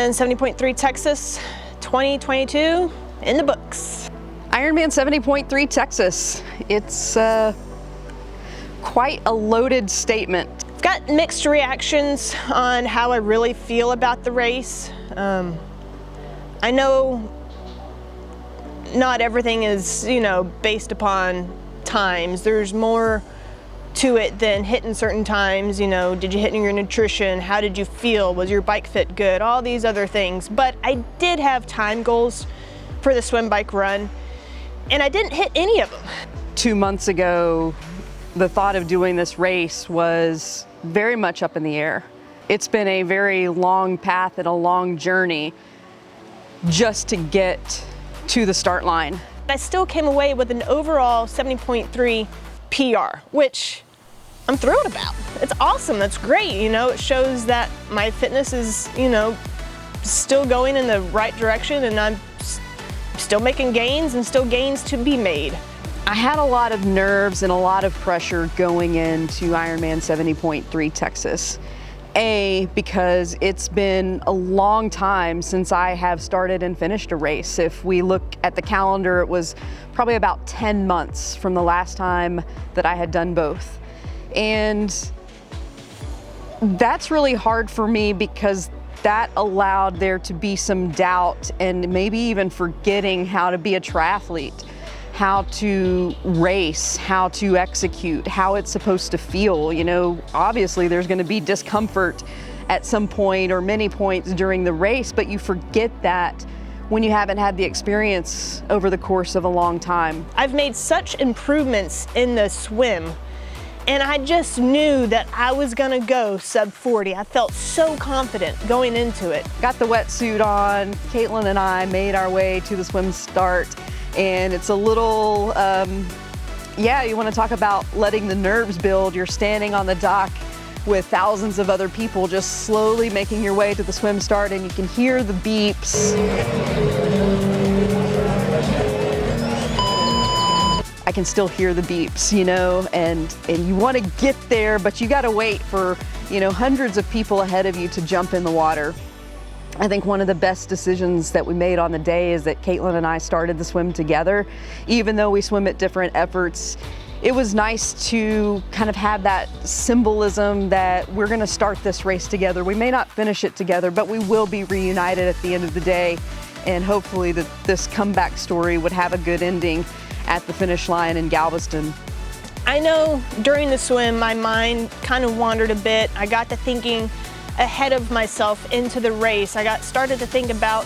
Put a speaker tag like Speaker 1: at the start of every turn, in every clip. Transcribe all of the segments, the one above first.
Speaker 1: Ironman 70.3 Texas 2022 in the books.
Speaker 2: Ironman 70.3 Texas. It's quite a loaded statement.
Speaker 1: I've got mixed reactions on how I really feel about the race. I know not everything is, based upon times. There's more to it than hitting certain times. Did you hit your nutrition? How did you feel? Was your bike fit good? All these other things. But I did have time goals for the swim, bike, run, and I didn't hit any of them.
Speaker 2: 2 months ago, the thought of doing this race was very much up in the air. It's been a very long path and a long journey just to get to the start line.
Speaker 1: I still came away with an overall 70.3 PR, which I'm thrilled about. It's awesome, that's great. It shows that my fitness is, still going in the right direction, and I'm still making gains and still gains to be made.
Speaker 2: I had a lot of nerves and a lot of pressure going into Ironman 70.3 Texas. Because it's been a long time since I have started and finished a race. If we look at the calendar, it was probably about 10 months from the last time that I had done both. And that's really hard for me because that allowed there to be some doubt and maybe even forgetting how to be a triathlete, how to race, how to execute, how it's supposed to feel. Obviously there's going to be discomfort at some point or many points during the race, but you forget that when you haven't had the experience over the course of a long time.
Speaker 1: I've made such improvements in the swim, and I just knew that I was going to go sub 40. I felt so confident going into it.
Speaker 2: Got the wetsuit on. Caitlin and I made our way to the swim start. And it's a little, you want to talk about letting the nerves build. You're standing on the dock with thousands of other people just slowly making your way to the swim start, and you can hear the beeps. I can still hear the beeps, and you want to get there, but you got to wait for, hundreds of people ahead of you to jump in the water. I think one of the best decisions that we made on the day is that Caitlin and I started the swim together. Even though we swim at different efforts, it was nice to kind of have that symbolism that we're going to start this race together. We may not finish it together, but we will be reunited at the end of the day. And hopefully that this comeback story would have a good ending at the finish line in Galveston.
Speaker 1: I know during the swim, my mind kind of wandered a bit. I got to thinking ahead of myself into the race. I started to think about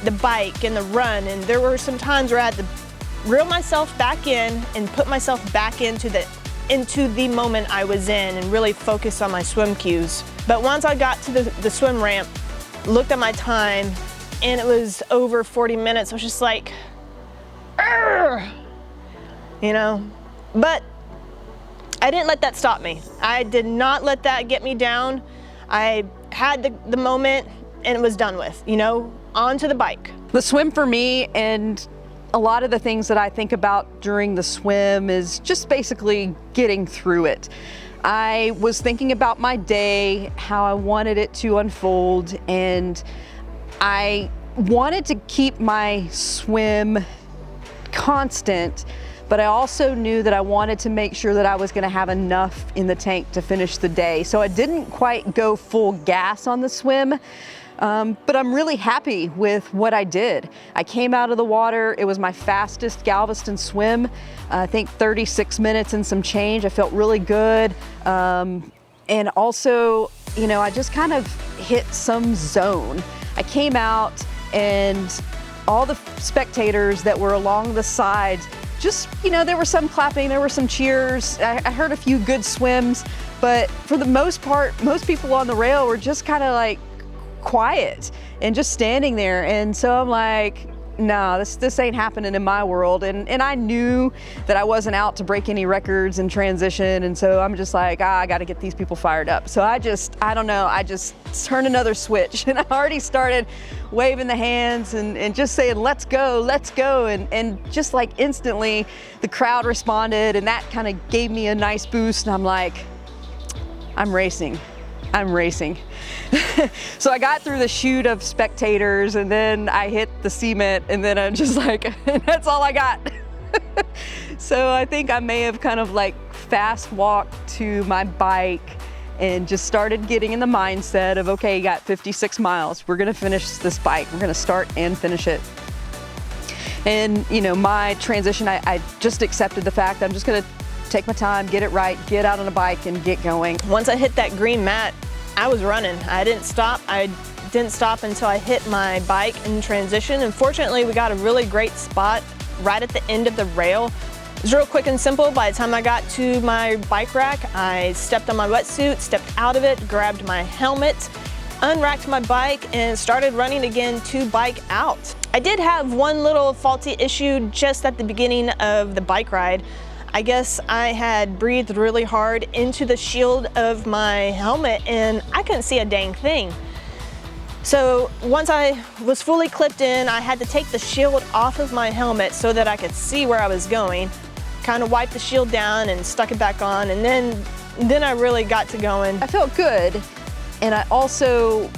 Speaker 1: the bike and the run, and there were some times where I had to reel myself back in and put myself back into the moment I was in and really focus on my swim cues. But once I got to the swim ramp, looked at my time, and it was over 40 minutes. I was just like, Arr! But I didn't let that stop me. I did not let that get me down. I had the moment and it was done with, on to the bike.
Speaker 2: The swim for me, and a lot of the things that I think about during the swim, is just basically getting through it. I was thinking about my day, how I wanted it to unfold, and I wanted to keep my swim constant, but I also knew that I wanted to make sure that I was going to have enough in the tank to finish the day. So I didn't quite go full gas on the swim, but I'm really happy with what I did. I came out of the water. It was my fastest Galveston swim. I think 36 minutes and some change. I felt really good. And also, I just kind of hit some zone. I came out, and all the spectators that were along the sides, just, there was some clapping, there were some cheers. I heard a few good swims, but for the most part, most people on the rail were just kind of like quiet and just standing there. And so I'm like, no, this ain't happening in my world. And I knew that I wasn't out to break any records in transition. And so I'm just like, I got to get these people fired up. So I just turned another switch, and I already started waving the hands and just saying, let's go. And just like instantly the crowd responded, and that kind of gave me a nice boost. And I'm like, I'm racing. I'm racing. So I got through the chute of spectators, and then I hit the cement, and then I'm just like, that's all I got. So I think I may have kind of like fast walked to my bike and just started getting in the mindset of, okay, you got 56 miles. We're gonna finish this bike. We're gonna start and finish it. And you know, my transition, I just accepted the fact that I'm just gonna take my time, get it right, get out on a bike and get going.
Speaker 1: Once I hit that green mat, I was running. I didn't stop. I didn't stop until I hit my bike in transition. And fortunately, we got a really great spot right at the end of the rail. It was real quick and simple. By the time I got to my bike rack, I stepped on my wetsuit, stepped out of it, grabbed my helmet, unracked my bike, and started running again to bike out. I did have one little faulty issue just at the beginning of the bike ride. I guess I had breathed really hard into the shield of my helmet and I couldn't see a dang thing. So once I was fully clipped in, I had to take the shield off of my helmet so that I could see where I was going, kind of wiped the shield down and stuck it back on, and then I really got to going.
Speaker 2: I felt good, and I also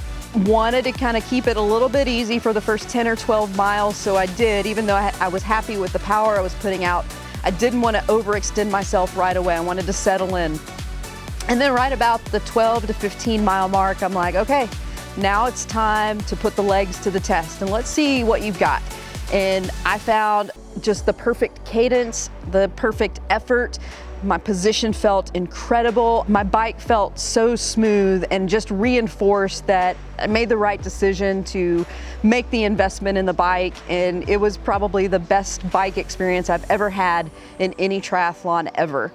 Speaker 2: wanted to kind of keep it a little bit easy for the first 10 or 12 miles, so I did, even though I was happy with the power I was putting out. I didn't want to overextend myself right away. I wanted to settle in. And then right about the 12 to 15 mile mark, I'm like, okay, now it's time to put the legs to the test and let's see what you've got. And I found just the perfect cadence, the perfect effort. My position felt incredible. My bike felt so smooth and just reinforced that I made the right decision to make the investment in the bike. And it was probably the best bike experience I've ever had in any triathlon ever.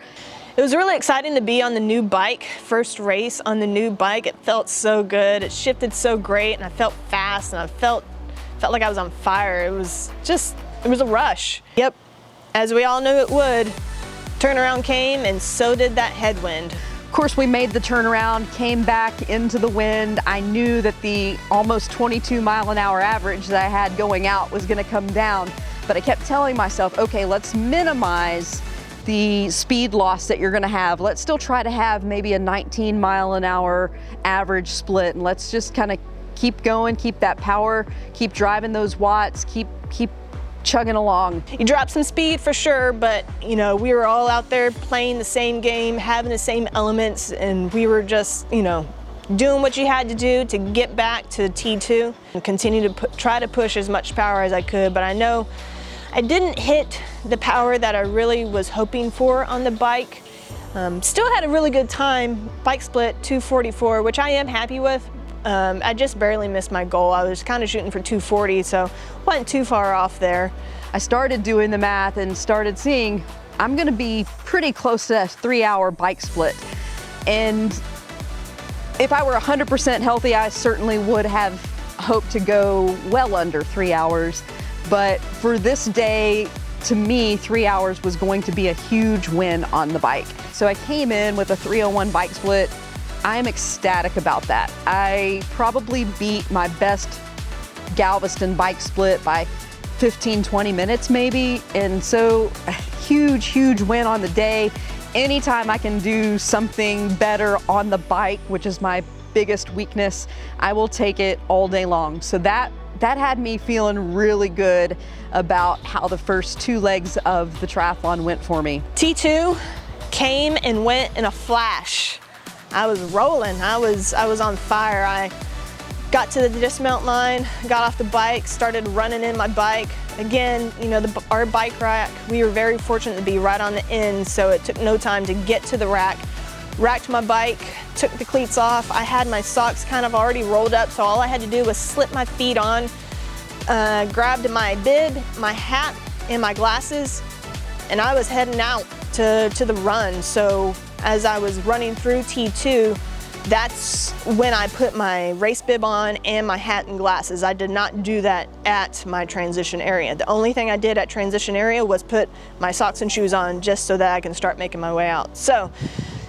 Speaker 1: It was really exciting to be on the new bike, first race on the new bike. It felt so good. It shifted so great and I felt fast and I felt like I was on fire. It was a rush. Yep, as we all knew it would. Turnaround came and so did that headwind.
Speaker 2: Of course, we made the turnaround, came back into the wind. I knew that the almost 22 mile an hour average that I had going out was gonna come down, but I kept telling myself, okay, let's minimize the speed loss that you're gonna have. Let's still try to have maybe a 19 mile an hour average split, and let's just kind of keep going, keep that power, keep driving those watts, keep chugging along.
Speaker 1: You dropped some speed for sure, but you know, we were all out there playing the same game, having the same elements, and we were just, you know, doing what you had to do to get back to T2 and continue to try to push as much power as I could. But I know I didn't hit the power that I really was hoping for on the bike. Still had a really good time. Bike split 2:44, which I am happy with. I just barely missed my goal. I was kind of shooting for 2:40, so wasn't too far off there.
Speaker 2: I started doing the math and started seeing I'm gonna be pretty close to a 3-hour bike split. And if I were 100% healthy, I certainly would have hoped to go well under 3 hours. But for this day, to me, 3 hours was going to be a huge win on the bike. So I came in with a 3:01 bike split. I'm ecstatic about that. I probably beat my best Galveston bike split by 15, 20 minutes maybe. And so a huge win on the day. Anytime I can do something better on the bike, which is my biggest weakness, I will take it all day long. So that had me feeling really good about how the first 2 legs of the triathlon went for me.
Speaker 1: T2 came and went in a flash. I was rolling, I was on fire. I got to the dismount line, got off the bike, started running in my bike. Again, you know, our bike rack, we were very fortunate to be right on the end, so it took no time to get to the rack. Racked my bike, took the cleats off. I had my socks kind of already rolled up, so all I had to do was slip my feet on, grabbed my bib, my hat, and my glasses, and I was heading out to the run. So as I was running through T2, that's when I put my race bib on and my hat and glasses. I did not do that at my transition area. The only thing I did at transition area was put my socks and shoes on just so that I can start making my way out. So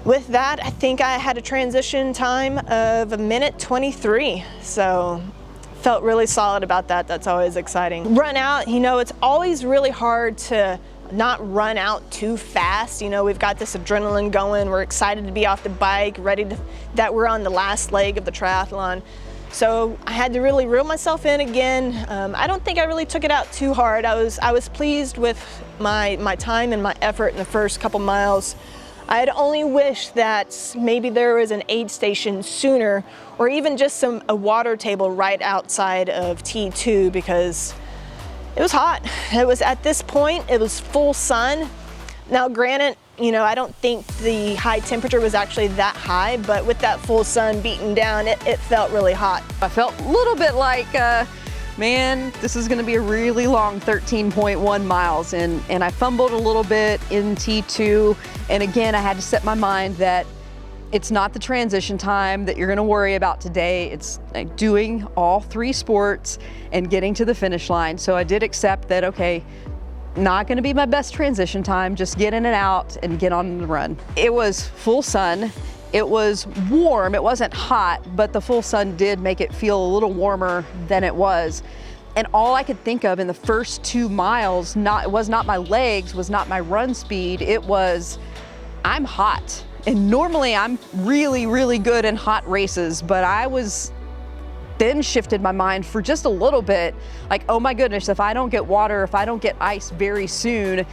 Speaker 1: with that, I think I had a transition time of 1:23. So felt really solid about that. That's always exciting. Run out, you know, it's always really hard to not run out too fast. You know, we've got this adrenaline going. We're excited to be off the bike, that we're on the last leg of the triathlon. So I had to really reel myself in again. I don't think I really took it out too hard. I was pleased with my time and my effort in the first couple miles. I had only wished that maybe there was an aid station sooner, or even just a water table right outside of T2, because it was hot. It was, at this point, it was full sun. Now granted, you know, I don't think the high temperature was actually that high, but with that full sun beating down, it felt really hot.
Speaker 2: I felt a little bit like, man, this is gonna be a really long 13.1 miles. And I fumbled a little bit in T2. And again, I had to set my mind that it's not the transition time that you're gonna worry about today. It's like doing all 3 sports and getting to the finish line. So I did accept that, okay, not gonna be my best transition time, just get in and out and get on the run. It was full sun. It was warm, it wasn't hot, but the full sun did make it feel a little warmer than it was. And all I could think of in the first 2 miles, was not my legs, was not my run speed, it was, I'm hot. And normally I'm really, really good in hot races, but I was then shifted my mind for just a little bit, like, oh my goodness, if I don't get water, if I don't get ice very soon,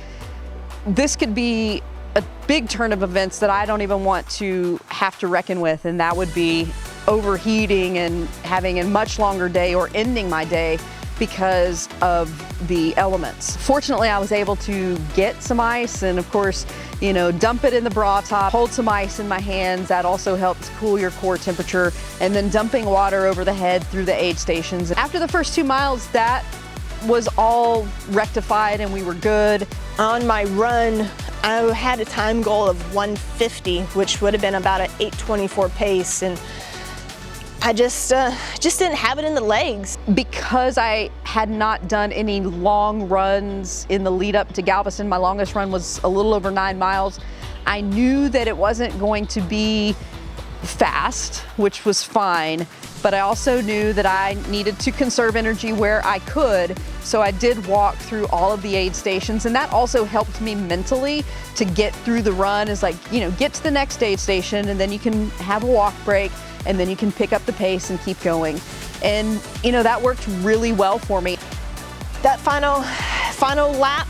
Speaker 2: this could be a big turn of events that I don't even want to have to reckon with, and that would be overheating and having a much longer day or ending my day because of the elements. Fortunately, I was able to get some ice and of course, you know, dump it in the bra top, hold some ice in my hands. That also helps cool your core temperature, and then dumping water over the head through the aid stations. After the first 2 miles, that was all rectified and we were good.
Speaker 1: On my run, I had a time goal of 150, which would have been about an 8:24 pace, and I just didn't have it in the legs.
Speaker 2: Because I had not done any long runs in the lead up to Galveston, my longest run was a little over 9 miles. I knew that it wasn't going to be fast, which was fine, but I also knew that I needed to conserve energy where I could. So I did walk through all of the aid stations, and that also helped me mentally to get through the run. Is like, you know, get to the next aid station and then you can have a walk break, and then you can pick up the pace and keep going. And you know, that worked really well for me.
Speaker 1: That final lap,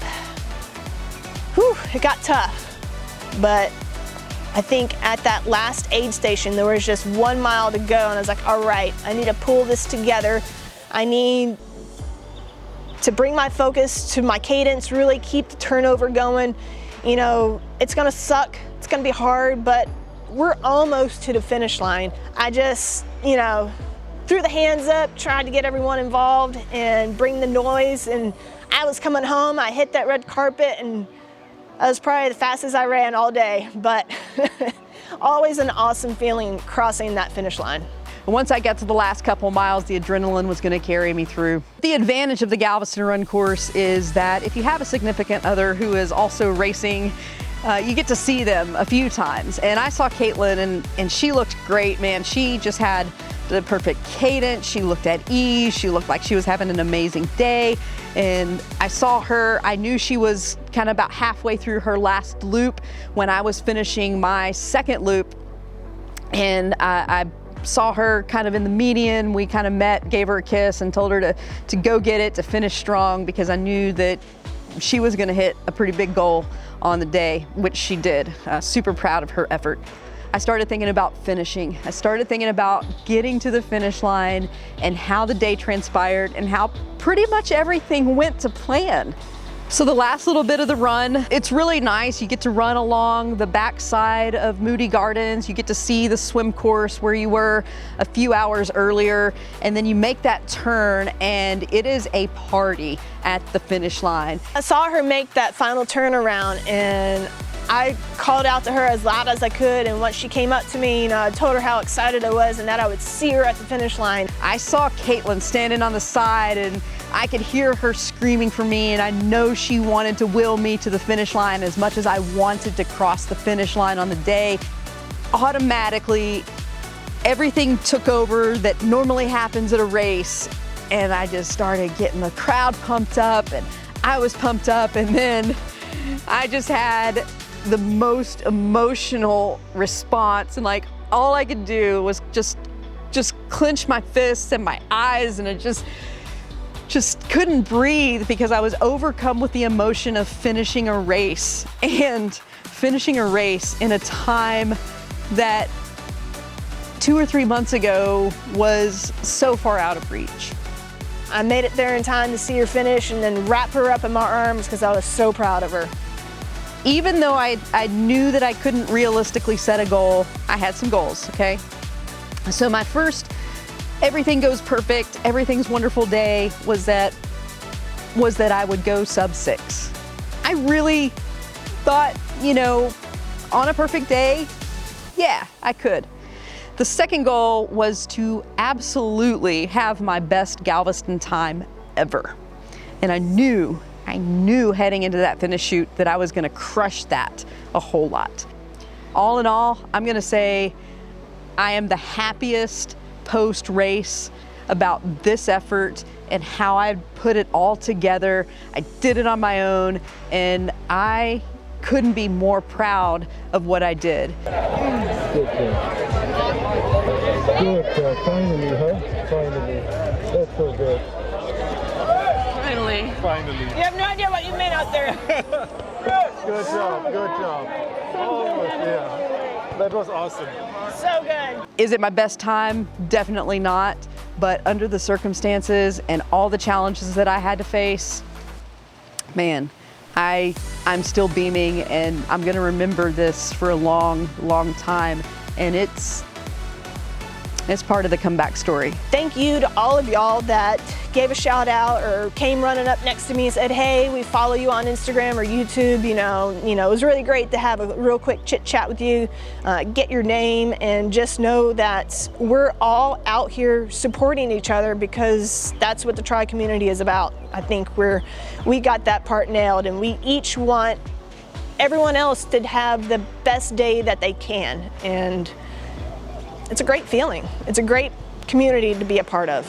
Speaker 1: whew, it got tough. But I think at that last aid station, there was just 1 mile to go, and I was like, all right, I need to pull this together. I need to bring my focus to my cadence, really keep the turnover going. You know, it's gonna suck, it's gonna be hard, but we're almost to the finish line. I just, you know, threw the hands up, tried to get everyone involved and bring the noise. And I was coming home, I hit that red carpet, and that was probably the fastest I ran all day, but always an awesome feeling crossing that finish line.
Speaker 2: Once I got to the last couple miles, the adrenaline was going to carry me through. The advantage of the Galveston Run course is that if you have a significant other who is also racing, you get to see them a few times. And I saw Caitlin, and she looked great, man. She just had the perfect cadence. She looked at ease. She looked like she was having an amazing day. And I saw her, I knew she was kind of about halfway through her last loop when I was finishing my second loop. And I saw her kind of in the median. We kind of met, gave her a kiss, and told her to go get it, to finish strong, because I knew that she was gonna hit a pretty big goal on the day, which she did. Super proud of her effort. I started thinking about finishing. I started thinking about getting to the finish line and how the day transpired and how pretty much everything went to plan. So the last little bit of the run, it's really nice. You get to run along the backside of Moody Gardens. You get to see the swim course where you were a few hours earlier, and then you make that turn and it is a party at the finish line.
Speaker 1: I saw her make that final turnaround, and I called out to her as loud as I could, and once she came up to me, you know, I told her how excited I was and that I would see her at the finish line.
Speaker 2: I saw Caitlin standing on the side, and I could hear her screaming for me, and I know she wanted to will me to the finish line as much as I wanted to cross the finish line on the day. Automatically, everything took over that normally happens at a race, and I just started getting the crowd pumped up, and I was pumped up, and then I just had the most emotional response, and like all I could do was just clench my fists and my eyes, and it just couldn't breathe because I was overcome with the emotion of finishing a race, and finishing a race in a time that 2 or 3 months ago was so far out of reach.
Speaker 1: I made it there in time to see her finish and then wrap her up in my arms because I was so proud of her.
Speaker 2: Even though I knew that I couldn't realistically set a goal, I had some goals, okay? So my first, everything goes perfect, everything's wonderful day was that I would go sub 6. I really thought, you know, on a perfect day, yeah, I could. The second goal was to absolutely have my best Galveston time ever. And I knew heading into that finish chute that I was gonna crush that a whole lot. All in all, I'm gonna say I am the happiest post-race about this effort and how I put it all together. I did it on my own, and I couldn't be more proud of what I did.
Speaker 3: Good, finally, huh? Finally. That's so good. Finally.
Speaker 1: You have no idea what you made out there.
Speaker 3: Good job. Oh, yeah. That was awesome.
Speaker 1: So good.
Speaker 2: Is it my best time? Definitely not. But under the circumstances and all the challenges that I had to face, man, I'm still beaming, and I'm gonna remember this for a long, long time. And it's part of the comeback story.
Speaker 1: Thank you to all of y'all that gave a shout out or came running up next to me and said, hey, we follow you on Instagram or YouTube. You know, it was really great to have a real quick chit chat with you, get your name, and just know that we're all out here supporting each other because that's what the tri community is about. I think we got that part nailed, and we each want everyone else to have the best day that they can. And it's a great feeling. It's a great community to be a part of.